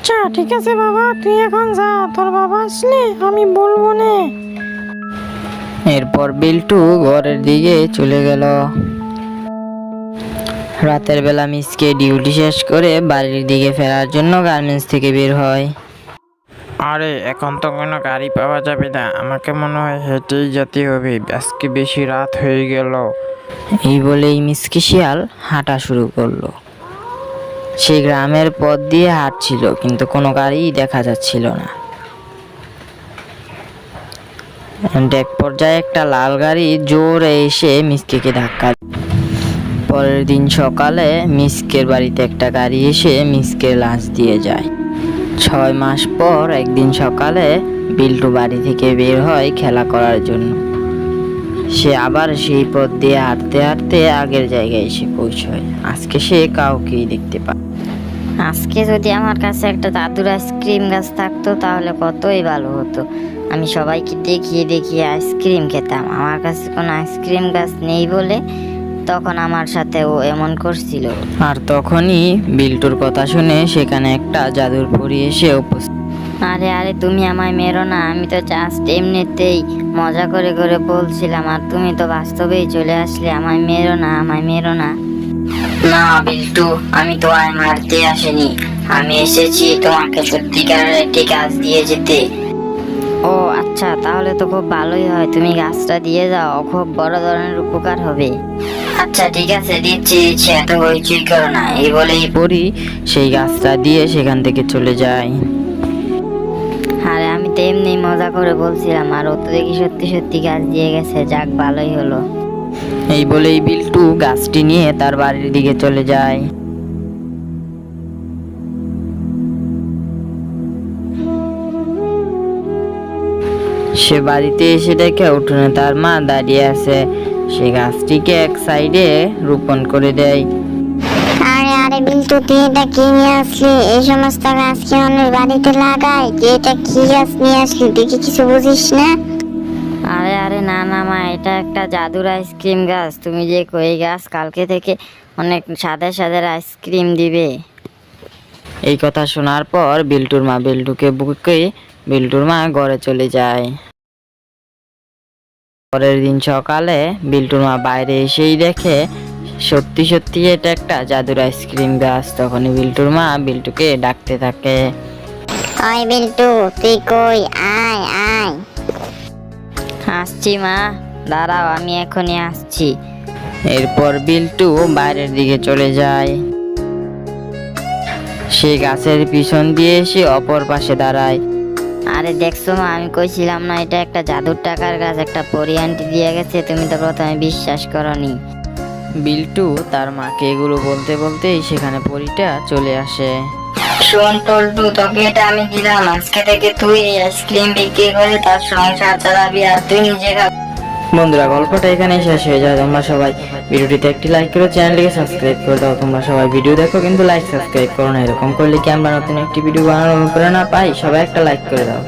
আচ্ছা ঠিক আছে বাবা, তুই এখন যা, তোর বাবা আসলে আমি বলবো নে। এরপর বিল্টু ঘরের দিকে চলে গেল। রাতের বেলা মিসকে ডিউটি শেষ করে বাড়ির দিকে ফেরার জন্য গার্মেন্টস থেকে বের হয়। আরে এখন তো কোনো গাড়ি পাওয়া যাবে না, আমাকে মনে হয় হেঁটেই যেতে হবে, আজকে বেশি রাত হয়ে গেল। এই বলেই মিসকে শিয়াল হাঁটা শুরু করলো। সে গ্রামের পথ দিয়ে হাঁটছিল, কিন্তু কোনো গাড়ি দেখা যাচ্ছিল না। এক পর্যায়ে একটা লাল গাড়ি জোরে এসে মিসকেকে ধাক্কা দেয়। পরের দিন সকালে মিসকের বাড়িতে একটা গাড়ি এসে মিসকের লাশ দিয়ে যায়। 6 মাস পর একদিন সকালে বিল্টু বাড়ি থেকে বের হয় খেলা করার জন্য। সে আবার সেই পথ দিয়ে হাঁটতে হাঁটতে আগের জায়গায় এসে পৌঁছয়। আজকে সে কাউকেই দেখতে পায়। আজকে যদি আমার কাছে একটা দাদুর আইসক্রিম গাছ থাকতো তাহলে কতই ভালো হতো। আমি সবাইকে দেখিয়ে দেখিয়ে আইসক্রিম খেতাম। আমার কাছে কোনো আইসক্রিম গাছ নেই বলে তখন আমার সাথে ও এমন করছিল। আর তখনই বিল্টুর কথা শুনে সেখানে একটা জাদুর পরী এসে উপস্থিত। আরে আরে তুমি আমায় মেরো না, আমি তো জাস্ট এমনিতেই মজা করে করে বলছিলাম, আর তুমি তো বাস্তবেই চলে আসলে। আমায় মেরো না, আমায় মেরো না। না বিল্টু, আমি তো আর মারতে আসিনি, আমি এসেছি তোমাকে সত্যিকারের একটি কাজ দিয়ে যেতে। ও আচ্ছা, তাহলে তো খুব ভালোই হয়, তুমি গাছটা দিয়ে যাও, খুব বড় ধরনের উপকার হবে। আচ্ছা ঠিক আছে, দিচ্ছি দিচ্ছি, এত হইচই করো না। এই বলেই পরী সেই গাছটা দিয়ে সেখান থেকে চলে যায়। আরে আমি তো এমনি মজা করে বলছিলাম, আর ও তো দেখি সত্যি সত্যি গাছ দিয়ে গেছে। যাক, ভালোই হলো। এই বলেই বিল্টু গাছটি নিয়ে তার বাড়ির দিকে চলে যায়। সে বাড়িতে এসে দেখে উঠোনে তার মা দাঁড়িয়ে আছে। সে গাছটিকে এক সাইডে রোপণ করে দেয়। আরে আরে বিল্টু, তুই এটা কি নিয়ে আসলি? এই সমস্ত গাছ কি অন্যের বাড়িতে লাগায়? তুই এটা কি গাছ নিয়ে আসলি? তুই কি কিছু বুঝিস না? আরে আরে না না মা, এটা একটা জাদুর আইসক্রিম গাছ। তুমি যে কই গাছ কালকে থেকে অনেক স্বাদের স্বাদের আইসক্রিম দিবে। এই কথা শোনার পর বিল্টুর মা বিল্টুকে বুকে বিল্টুর মা ঘরে চলে যায়। পরের দিন সকালে বিল্টুর মা বাইরে এসেই দেখে সত্যি সত্যি এটা একটা জাদুর আইসক্রিম গাছ। তখনই বিল্টুর মা বিল্টুকে ডাকতে থাকে। ওই বিল্টু, তুই কই? আয় আয়। আসছি মা, দাঁড়াও, আমি এখনই আসছি। এরপর বিল্টু বাইরের দিকে চলে যায়। সে গাছের পিছন দিয়ে এসে অপর পাশে দাঁড়ায়। আরে দেখছো মা, আমি কইছিলাম না এটা একটা জাদুর টাকার গাছ, একটা পরি আন্টি দিয়ে গেছে। তুমি তো প্রথমে বিশ্বাস করনি। বিল্টু তার মাকে এগুলো বলতে বলতেই সেখানে পরীটা চলে আসে। শোন পল্টু, তোকে এটা আমি দিলাম, আজকে থেকে তুই এই আইসক্রিম বিক্রি করে তার সংসার চালাবি, আর তুই নিজে খাবি। বন্ধুরা, গল্পটা এখানেই শেষ হয়ে যায়। তোমরা সবাই ভিডিওটিতে একটি লাইক করে চ্যানেলটিকে সাবস্ক্রাইব করে দাও। তোমরা সবাই ভিডিও দেখো কিন্তু লাইক সাবস্ক্রাইব করো না। এরকম করলে কি আমরা নতুন একটি ভিডিও বানানোর অনুপ্রেরণা পাই? সবাই একটা লাইক করে দাও।